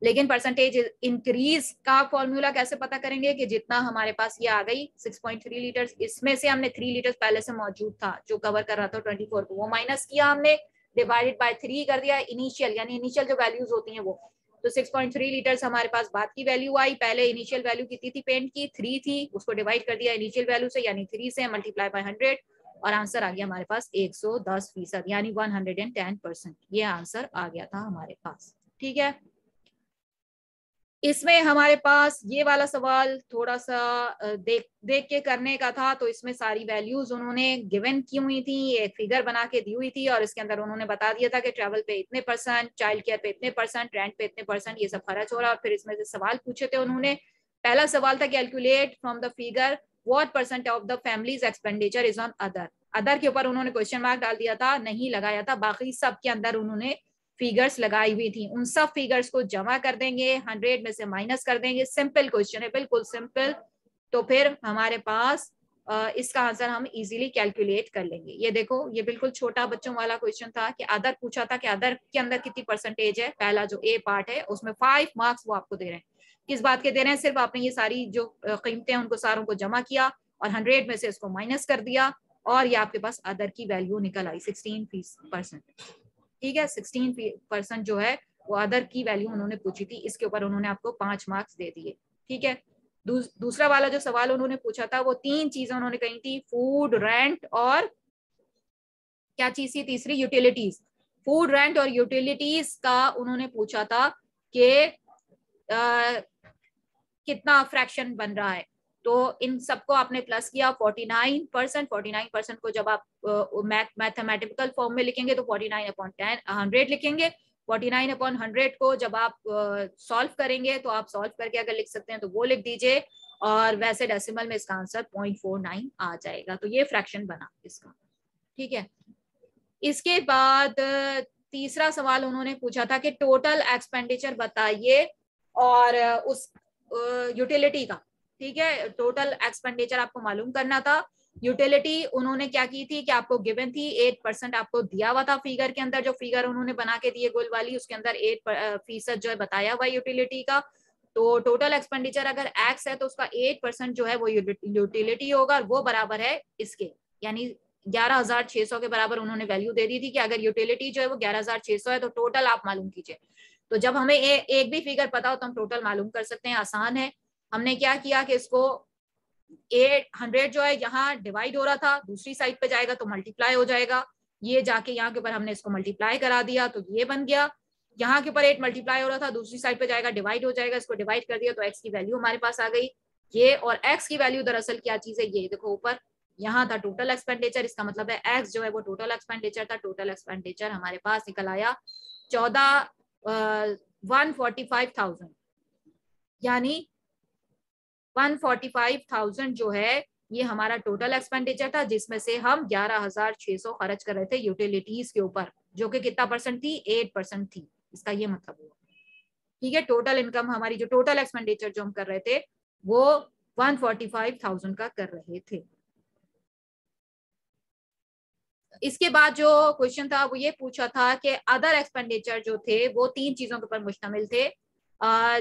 लेकिन परसेंटेज इंक्रीज का फॉर्मूला कैसे पता करेंगे कि जितना हमारे पास ये आ गई 6.3 लीटर्स, इसमें से हमने 3 लीटर्स पहले से मौजूद था जो कवर कर रहा था 24 को, वो माइनस किया हमने, डिवाइडेड बाय 3 कर दिया इनिशियल, यानी इनिशियल जो वैल्यूज होती हैं वो, तो 6.3 लीटर्स हमारे पास बाद की वैल्यू आई। पहले इनिशियल वैल्यू कितनी थी पेंट की, 3 थी, उसको डिवाइड कर दिया इनिशियल वैल्यू से, यानी 3 से, मल्टीप्लाई बाय 100, और आंसर आ गया हमारे पास 110%, यानी 110%। ये आंसर आ गया था हमारे पास। ठीक है, इसमें हमारे पास ये वाला सवाल थोड़ा सा देख के करने का था, तो इसमें सारी वैल्यूज उन्होंने गिवन की हुई थी, एक फिगर बना के दी हुई थी, और इसके अंदर उन्होंने बता दिया था कि ट्रैवल पे इतने %, चाइल्ड केयर पे इतने %, रेंट पे इतने %, ये सब खर्च हो रहा है। और फिर इसमें से सवाल पूछे थे उन्होंने। पहला सवाल था calculate from the figure what % of the families expenditure is on other. Other के ऊपर उन्होंने क्वेश्चन मार्क डाल दिया था, नहीं लगाया था, बाकी सब के अंदर उन्होंने फिगर्स लगाई हुई थी। उन सब फिगर्स को जमा कर देंगे, 100 में से माइनस कर देंगे, सिंपल क्वेश्चन है, बिल्कुल सिंपल। तो फिर हमारे पास इसका आंसर हम इजीली कैलकुलेट कर लेंगे। ये देखो, ये बिल्कुल छोटा बच्चों वाला क्वेश्चन था कि अदर पूछा था कि अदर के अंदर कितनी परसेंटेज है। पहला जो ए पार्ट है उसमें 5 मार्क्स वो आपको दे रहे हैं। किस बात के दे रहे हैं? सिर्फ आपने ये सारी जो कीमतें उनको सारों को जमा किया और 100 में से इसको माइनस कर दिया और ये आपके पास अदर की वैल्यू निकल आई 16%। ठीक है, 16% जो है वो अदर की वैल्यू उन्होंने पूछी थी, इसके ऊपर उन्होंने आपको 5 मार्क्स दे दिए। ठीक है, दूसरा वाला जो सवाल उन्होंने पूछा था वो 3 चीजें उन्होंने कही थी, फूड, रेंट और क्या चीज थी तीसरी? यूटिलिटीज। फूड, रेंट और यूटिलिटीज का उन्होंने पूछा था कि कितना फ्रैक्शन बन रहा है। तो इन सबको आपने प्लस किया 49% को जब आप मैथमेटिकल फॉर्म में लिखेंगे तो 49/100 लिखेंगे। 49/100 को जब आप सॉल्व करेंगे तो आप सॉल्व करके अगर लिख सकते हैं तो वो लिख दीजिए, और वैसे डेसिमल में इसका आंसर 0.49 आ जाएगा। तो ये फ्रैक्शन बना इसका। ठीक है, इसके बाद तीसरा सवाल उन्होंने पूछा था कि टोटल एक्सपेंडिचर बताइए और उस यूटिलिटी का। ठीक है, टोटल एक्सपेंडिचर आपको मालूम करना था। यूटिलिटी उन्होंने क्या की थी कि आपको गिवन थी 8% आपको दिया हुआ था फिगर के अंदर, जो फिगर उन्होंने बना के दिए गोल वाली उसके अंदर 8% जो है बताया हुआ यूटिलिटी का। तो टोटल एक्सपेंडिचर अगर एक्स है तो उसका 8% जो है वो यूटिलिटी होगा, और वो बराबर है इसके, यानी 11,600 के बराबर उन्होंने वैल्यू दे दी थी कि अगर यूटिलिटी जो है वो 11,600 है तो टोटल आप मालूम कीजिए। तो जब हमें एक भी फिगर पता हो तो हम टोटल मालूम कर सकते हैं, आसान है। हमने क्या किया कि इसको 800 जो है यहाँ डिवाइड हो रहा था, दूसरी साइड पे जाएगा तो मल्टीप्लाई हो जाएगा। ये जाके यहाँ के ऊपर हमने इसको मल्टीप्लाई करा दिया तो ये बन गया। यहाँ के ऊपर 8 मल्टीप्लाई हो रहा था, दूसरी साइड पे जाएगा डिवाइड हो जाएगा, इसको डिवाइड कर दिया तो एक्स की वैल्यू हमारे पास आ गई ये। और एक्स की वैल्यू दरअसल क्या चीज है, ये देखो ऊपर यहाँ था टोटल एक्सपेंडिचर, इसका मतलब है एक्स जो है वो टोटल एक्सपेंडिचर था। टोटल एक्सपेंडिचर हमारे पास निकल आया 145,000, यानी 145,000 जो है ये हमारा टोटल एक्सपेंडिचर था, जिसमें से हम 11,600 खर्च कर रहे थे यूटिलिटीज के ऊपर, जो कि कितना परसेंट थी? 8% थी। इसका ये मतलब हुआ। ठीक है, टोटल इनकम हमारी जो टोटल एक्सपेंडिचर जो हम कर रहे थे वो 145,000 का कर रहे थे। इसके बाद जो क्वेश्चन था वो ये पूछा था कि अदर एक्सपेंडिचर जो थे वो 3 चीजों के ऊपर मुश्तमिल थे,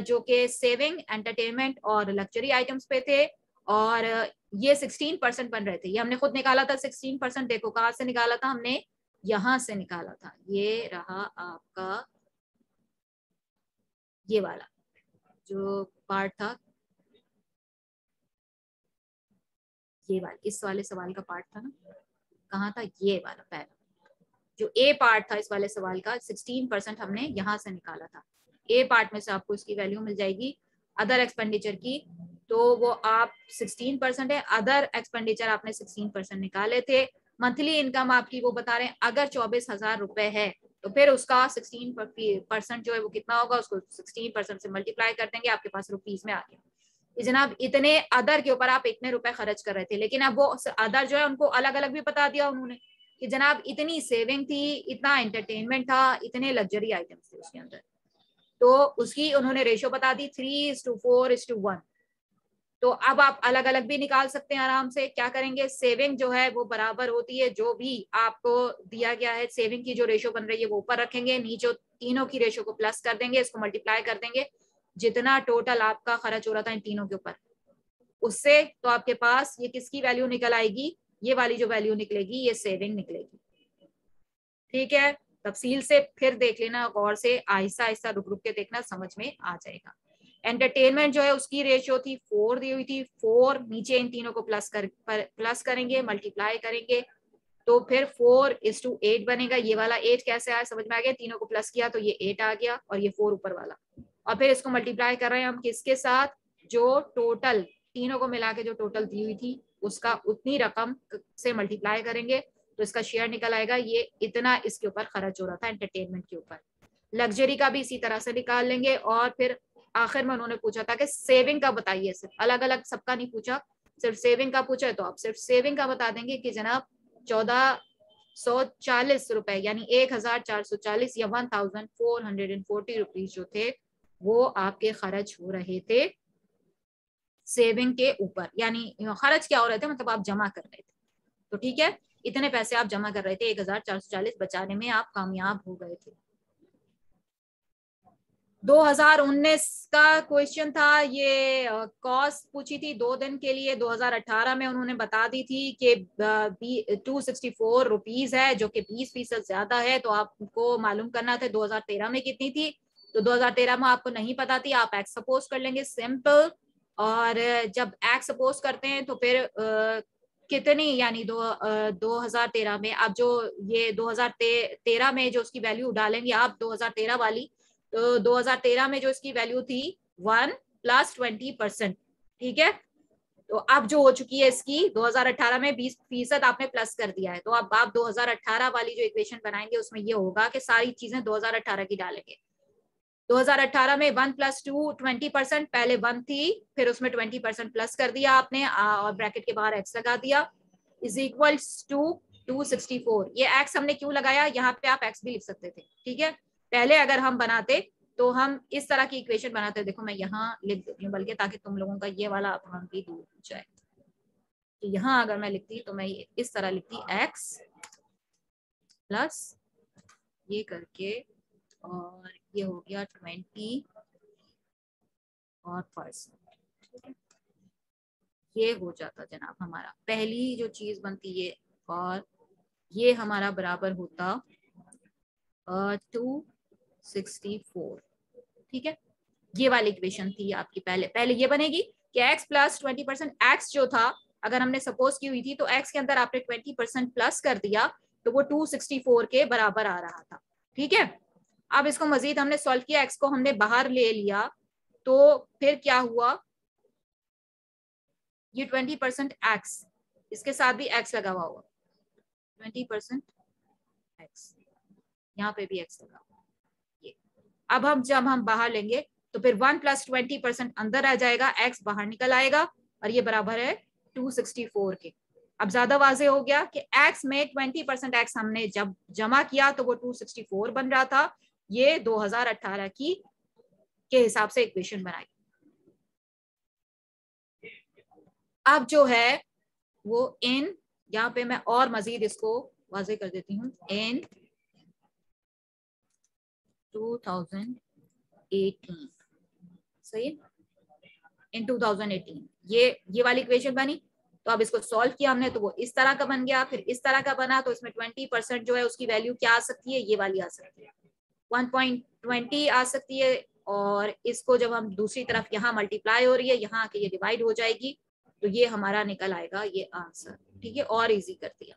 जो कि सेविंग, एंटरटेनमेंट और लग्जरी आइटम्स पे थे। और ये 16% बन रहे थे। ये हमने खुद निकाला था 16%। देखो कहाँ से निकाला था हमने, यहां से निकाला था। ये रहा आपका ये वाला जो पार्ट था, ये वाला इस वाले सवाल का पार्ट था ना, कहाँ था? ये वाला पहला जो ए पार्ट था इस वाले सवाल का, 16% हमने यहाँ से निकाला था। ए पार्ट में से आपको इसकी वैल्यू मिल जाएगी अदर एक्सपेंडिचर की, तो वो आप 16% है। अदर एक्सपेंडिचर आपने 16% निकाले थे। मंथली इनकम आपकी वो बता रहे हैं अगर 24,000 रुपए है तो फिर उसका 16% जो है वो कितना होगा, उसको 16% से मल्टीप्लाई कर देंगे, आपके पास रुपीज में आ गया। जनाब इतने अदर के ऊपर आप इतने रुपए खर्च कर रहे थे, लेकिन अब वो अदर जो है उनको अलग अलग भी बता दिया उन्होंने कि जनाब इतनी सेविंग थी, इतना एंटरटेनमेंट था, इतने लग्जरी आइटम्स थे उसके अंदर। तो उसकी उन्होंने रेशो बता दी 3:4:1। तो अब आप अलग अलग भी निकाल सकते हैं आराम से। क्या करेंगे, सेविंग जो है वो बराबर होती है जो भी आपको दिया गया है, सेविंग की जो रेशो बन रही है वो ऊपर रखेंगे, नीचे तीनों की रेशो को प्लस कर देंगे, इसको मल्टीप्लाई कर देंगे जितना टोटल आपका खर्च हो रहा था इन तीनों के ऊपर उससे। तो आपके पास ये किसकी वैल्यू निकल आएगी? ये वाली जो वैल्यू निकलेगी ये सेविंग निकलेगी। ठीक है, तफसील से फिर देख लेना गौर से, आहिस्ता आहिस्ता रुक रुक के देखना, समझ में आ जाएगा। एंटरटेनमेंट जो है उसकी रेशियो थी 4 दी हुई थी, 4 नीचे इन तीनों को प्लस करेंगे, मल्टीप्लाई करेंगे तो फिर 4:8 बनेगा। ये वाला 8 कैसे आया समझ में आ गया, तीनों को प्लस किया तो ये 8 आ गया और ये 4 ऊपर वाला। और फिर इसको मल्टीप्लाई कर रहे हैं हम किसके साथ, जो टोटल तीनों को मिला के जो टोटल दी हुई थी उसका उतनी रकम से मल्टीप्लाई करेंगे तो इसका शेयर निकल आएगा। ये इतना इसके ऊपर खर्च हो रहा था एंटरटेनमेंट के ऊपर। लग्जरी का भी इसी तरह से निकाल लेंगे। और फिर आखिर में उन्होंने पूछा था कि सेविंग का बताइए, सिर्फ अलग अलग सबका नहीं पूछा, सिर्फ सेविंग का पूछा है तो आप सिर्फ सेविंग का बता देंगे कि जनाब 1,440 रुपए यानी 1,440 या 1,440 रुपीज जो थे वो आपके खर्च हो रहे थे सेविंग के ऊपर, यानी खर्च क्या हो रहे थे, मतलब आप जमा कर रहे थे। तो ठीक है, इतने पैसे आप जमा कर रहे थे, 1440 बचाने में आप कामयाब हो गए थे। 2019 का क्वेश्चन था, ये कॉस्ट पूछी थी 2 दिन के लिए। 2018 में उन्होंने बता दी थी कि 264 रुपीज है, जो कि 20% ज्यादा है। तो आपको मालूम करना था 2013 में कितनी थी। तो 2013 में आपको नहीं पता थी, आप एक्स सपोज कर लेंगे, सिंपल। और जब एक्स सपोज करते हैं तो फिर कितनी, यानी 2013 में आप जो ये 2013 में जो उसकी वैल्यू डालेंगे आप 2013 वाली, तो 2013 में जो इसकी वैल्यू थी 1 + 20%, ठीक है। तो अब जो हो चुकी है इसकी 2018 में 20% आपने प्लस कर दिया है। तो अब आप 2018 वाली जो इक्वेशन बनाएंगे उसमें ये होगा कि सारी चीजें 2018 की डालेंगे। 2018 में 1 + 2 20%, पहले 1 थी, फिर उसमें 20% प्लस कर दिया आपने, और ब्रैकेट के बाहर एक्स लगा दिया, इज इक्वल्स टू 264। ये एक्स हमने क्यों लगाया, यहाँ पे आप एक्स भी लिख सकते थे, ठीक है। पहले अगर हम बनाते तो हम इस तरह की इक्वेशन बनाते, देखो मैं यहाँ लिख देती हूँ बल्कि, ताकि तुम लोगों का ये वाला अभान भी दूर हो जाए। तो यहाँ अगर मैं लिखती तो मैं इस तरह लिखती, एक्स प्लस ये करके, और ये हो गया 20 और %, ये हो जाता जनाब हमारा पहली जो चीज बनती है। और ये हमारा बराबर होता 264, ठीक है। ये वाली इक्वेशन थी आपकी, पहले ये बनेगी कि x + 20%, x जो था अगर हमने सपोज की हुई थी, तो x के अंदर आपने 20% प्लस कर दिया, तो वो 264 के बराबर आ रहा था, ठीक है। अब इसको मजीद हमने सॉल्व किया, x को हमने बाहर ले लिया, तो फिर क्या हुआ, ये 20% x, इसके साथ भी x लगा हुआ होगा, 20% x, यहाँ पे भी x लगा हुआ ये। अब हम जब हम बाहर लेंगे तो फिर 1 + 20% अंदर आ जाएगा, x बाहर निकल आएगा, और ये बराबर है 264 के। अब ज्यादा वाजे हो गया कि x में 20% x हमने जब जमा किया तो वो 264 बन रहा था। ये 2018 की के हिसाब से इक्वेशन बनाई। अब जो है वो इन, यहाँ पे मैं और मजीद इसको वाजे कर देती हूँ, इन 2018, सही है, इन 2018 ये वाली इक्वेशन बनी। तो अब इसको सॉल्व किया हमने, तो वो इस तरह का बन गया, फिर इस तरह का बना, तो इसमें 20% जो है उसकी वैल्यू क्या आ सकती है, ये वाली आ सकती है, 1.20 आ सकती है। और इसको जब हम दूसरी तरफ यहाँ मल्टीप्लाई हो रही है, यहाँ आके ये डिवाइड हो जाएगी, तो ये हमारा निकल आएगा ये आंसर, ठीक है। और इजी कर दिया,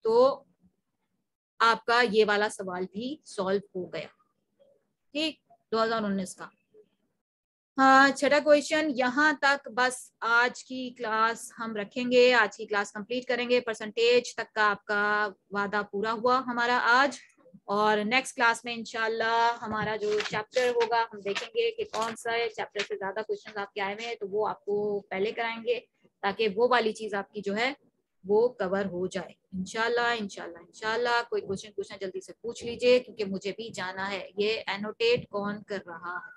तो आपका ये वाला सवाल भी सॉल्व हो गया, ठीक, 2019 का। हाँ, छठा क्वेश्चन, यहाँ तक बस आज की क्लास हम रखेंगे, आज की क्लास कंप्लीट करेंगे। परसेंटेज तक का आपका वादा पूरा हुआ हमारा आज। और नेक्स्ट क्लास में इंशाल्लाह हमारा जो चैप्टर होगा हम देखेंगे कि कौन सा है, चैप्टर से ज्यादा क्वेश्चन आपके आए हुए हैं तो वो आपको पहले कराएंगे, ताकि वो वाली चीज आपकी जो है वो कवर हो जाए इंशाल्लाह। इंशाल्लाह इंशाल्लाह कोई क्वेश्चन पूछना जल्दी से पूछ लीजिए, क्योंकि मुझे भी जाना है। ये एनोटेट कौन कर रहा है?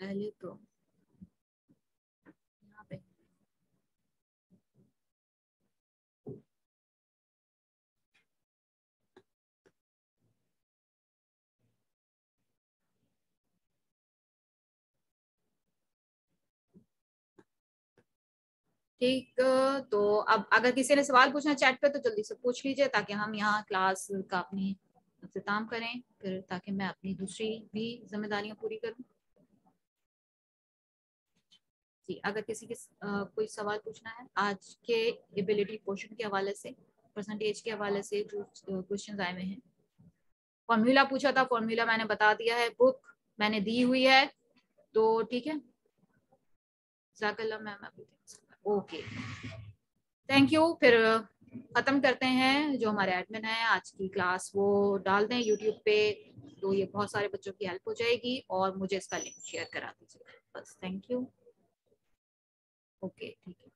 पहले तो यहाँ पे ठीक। तो अब अगर किसी ने सवाल पूछना चैट पे तो जल्दी से पूछ लीजिए, ताकि हम यहाँ क्लास का अपनी इख्तिताम करें, फिर ताकि मैं अपनी दूसरी भी जिम्मेदारियां पूरी करूं। जी, अगर किसी के कोई सवाल पूछना है आज के एबिलिटी क्वेश्चन के हवाले से, परसेंटेज के हवाले से जो क्वेश्चन आए हुए हैं। फॉर्मूला पूछा था, फॉर्मूला मैंने बता दिया है, बुक मैंने दी हुई है, तो ठीक है। जज़ाकल्लाह मैम, ओके, थैंक यू। फिर खत्म करते हैं। जो हमारे एडमिन है आज की क्लास वो डाल दें यूट्यूब पे, तो ये बहुत सारे बच्चों की हेल्प हो जाएगी, और मुझे इसका लिंक शेयर करा दीजिए। बस, थैंक यू। ओके, ठीक है।